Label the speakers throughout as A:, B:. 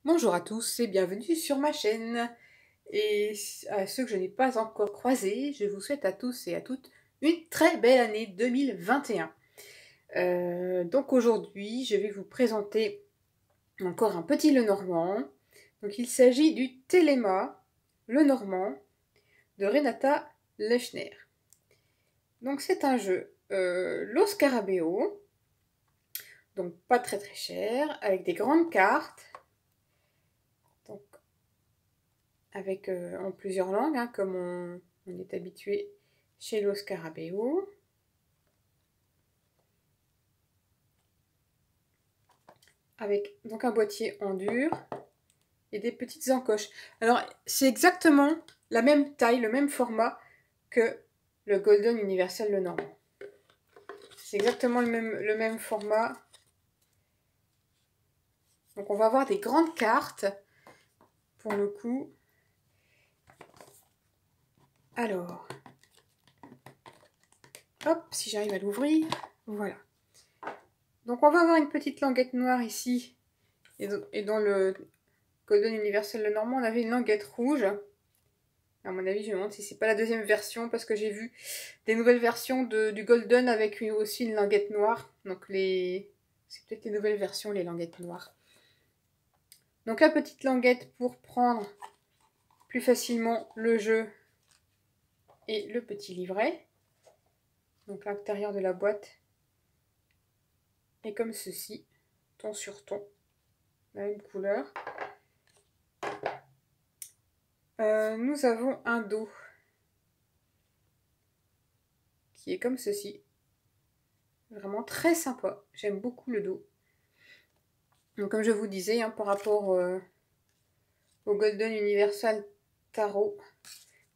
A: Bonjour à tous et bienvenue sur ma chaîne. Et à ceux que je n'ai pas encore croisés, je vous souhaite à tous et à toutes une très belle année 2021. Donc aujourd'hui, je vais vous présenter encore un petit Lenormand. Donc il s'agit du Téléma Lenormand de Renata Lechner. Donc c'est un jeu Lo Scarabeo, donc pas très cher, avec des grandes cartes. Donc avec en plusieurs langues, hein, comme on est habitué chez Lo Scarabeo. Avec donc un boîtier en dur et des petites encoches. Alors c'est exactement la même taille, le même format que le Golden Universal Lenormand. C'est exactement le même format. Donc on va avoir des grandes cartes pour le coup. Alors, hop, si j'arrive à l'ouvrir, voilà. Donc on va avoir une petite languette noire ici. Et dans le Golden Universal Lenormand, on avait une languette rouge. À mon avis, je me demande si c'est pas la deuxième version, parce que j'ai vu des nouvelles versions du Golden avec aussi une languette noire. Donc c'est peut-être les nouvelles versions, les languettes noires. Donc la petite languette pour prendre plus facilement le jeu et le petit livret. Donc l'intérieur de la boîte est comme ceci, ton sur ton, la même couleur. Nous avons un dos qui est comme ceci. Vraiment très sympa. J'aime beaucoup le dos. Donc comme je vous disais, hein, par rapport au Golden Universal Tarot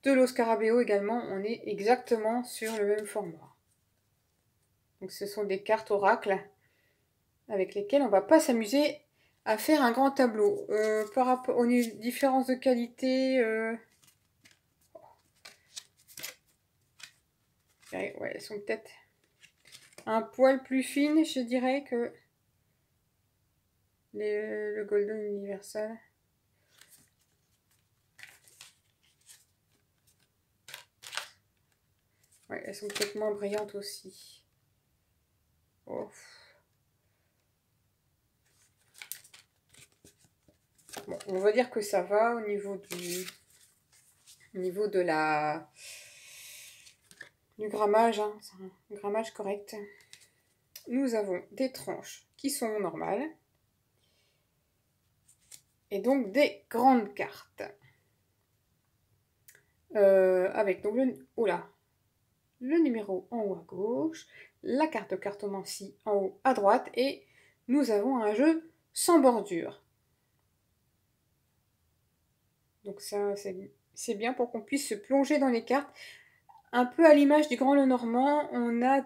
A: de Lo Scarabeo également, on est exactement sur le même format. Donc ce sont des cartes oracles avec lesquelles on ne va pas s'amuser à faire un grand tableau. Par rapport aux différences de qualité, ouais, elles sont peut-être un poil plus fines, je dirais, que le Golden Universal. Ouais, elles sont peut-être moins brillantes aussi. Oh. Bon, on va dire que ça va au niveau du grammage, hein. C'est un grammage correct. Nous avons des tranches qui sont normales et donc des grandes cartes avec donc le numéro en haut à gauche, la carte de cartomancie en haut à droite, et nous avons un jeu sans bordure. Donc ça c'est bien pour qu'on puisse se plonger dans les cartes. Un peu à l'image du Grand Lenormand, on va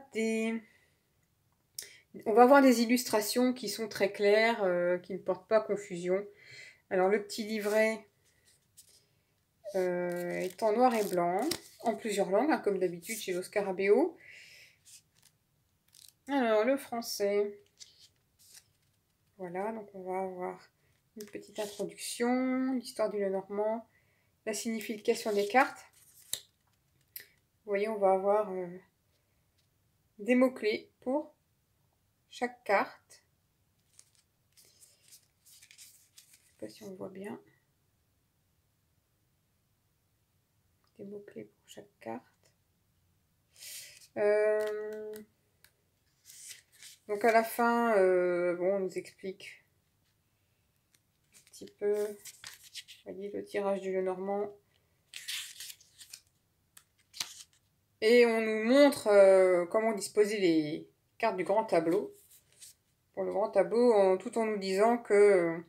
A: avoir des illustrations qui sont très claires, qui ne portent pas confusion. Alors le petit livret est en noir et blanc, en plusieurs langues, hein, comme d'habitude chez Lo Scarabeo. Alors le français, voilà, donc on va avoir une petite introduction, l'histoire du Lenormand, la signification des cartes. Vous voyez, on va avoir des mots-clés pour chaque carte. Je ne sais pas si on voit bien. Des mots-clés pour chaque carte. Donc à la fin, bon, on nous explique un petit peu, vous voyez, le tirage du Lenormand. Et on nous montre comment disposer les cartes du grand tableau. Pour le grand tableau, tout en nous disant que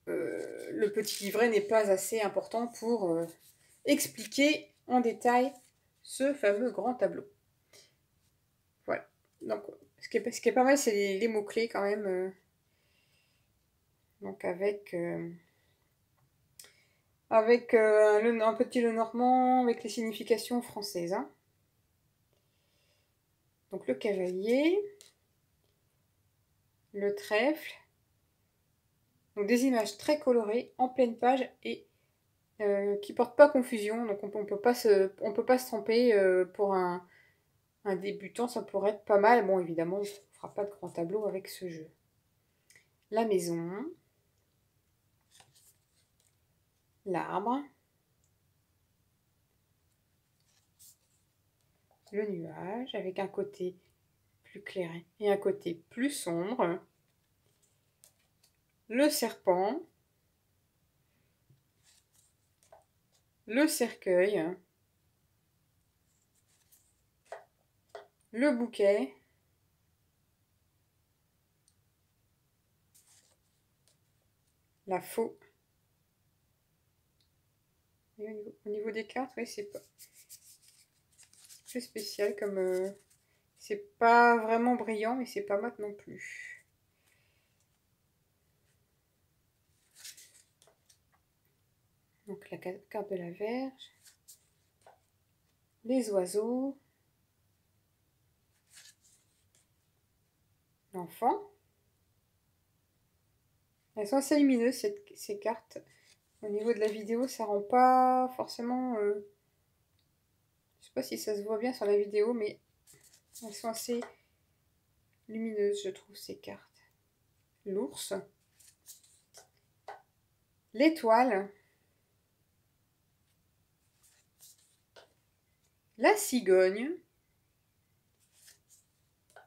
A: le petit livret n'est pas assez important pour expliquer en détail ce fameux grand tableau. Voilà. Donc, ce qui est pas mal, c'est les mots-clés quand même. Donc, avec un petit Lenormand, avec les significations françaises. Hein. Donc, le cavalier, le trèfle, Donc des images très colorées, en pleine page et qui portent pas confusion. Donc on peut pas se tromper pour un débutant, ça pourrait être pas mal. Bon, évidemment, on ne fera pas de grand tableau avec ce jeu. La maison. L'arbre. Le nuage avec un côté plus clair et un côté plus sombre. Le serpent. Le cercueil. Le bouquet. La faux. Et au niveau des cartes, oui, c'est pas très spécial comme... c'est pas vraiment brillant, mais c'est pas mat non plus. Donc la carte de la Vierge. Les oiseaux. L'enfant. Elles sont assez lumineuses, ces cartes. Au niveau de la vidéo, ça rend pas forcément... je sais pas si ça se voit bien sur la vidéo, mais elles sont assez lumineuses, je trouve, ces cartes. L'ours. L'étoile. La cigogne.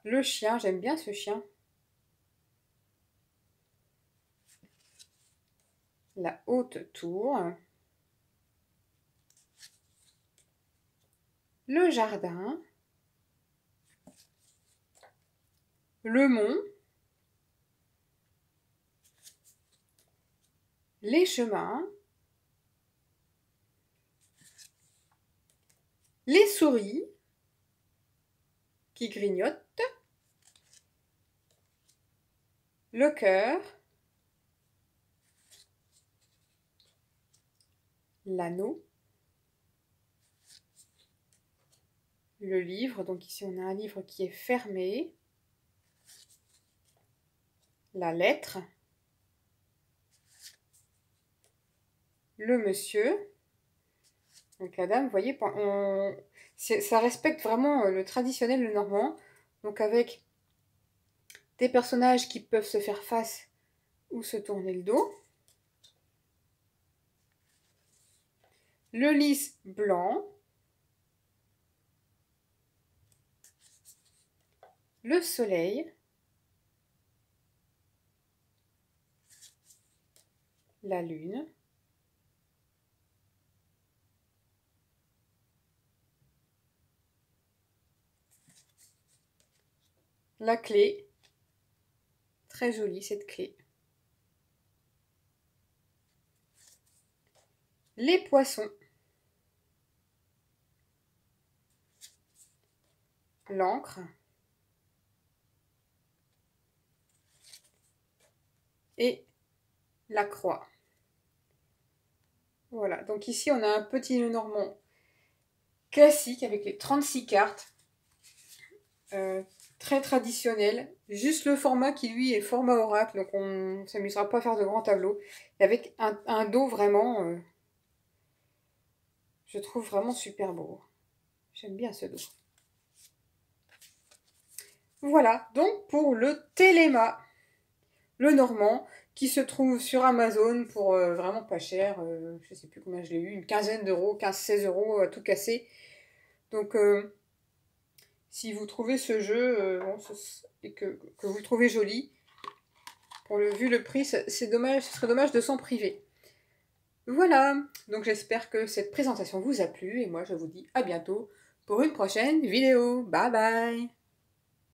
A: Le chien, j'aime bien ce chien. La haute tour. Le jardin. Le mont. Les chemins. Les souris qui grignotent. Le cœur. L'anneau. Le livre, donc ici on a un livre qui est fermé. La lettre. Le monsieur. Donc la dame, vous voyez, ça respecte vraiment le traditionnel, le normand. Donc avec des personnages qui peuvent se faire face ou se tourner le dos. Le lys blanc. Le soleil. La lune. La clé. Très jolie cette clé. Les poissons. L'encre. Et la croix. Voilà, donc ici on a un petit Lenormand classique avec les 36 cartes. Très traditionnel. Juste le format qui lui est format oracle, donc on ne s'amusera pas à faire de grands tableaux. Et avec un dos vraiment, je trouve vraiment super beau. J'aime bien ce dos. Voilà, donc pour le Téléma, le Normand, qui se trouve sur Amazon pour vraiment pas cher. Je sais plus combien je l'ai eu, une quinzaine d'euros, 15-16 euros à tout casser. Donc si vous trouvez ce jeu et que vous le trouvez joli, vu le prix, c'est dommage, ce serait dommage de s'en priver. Voilà, donc j'espère que cette présentation vous a plu et moi je vous dis à bientôt pour une prochaine vidéo. Bye bye!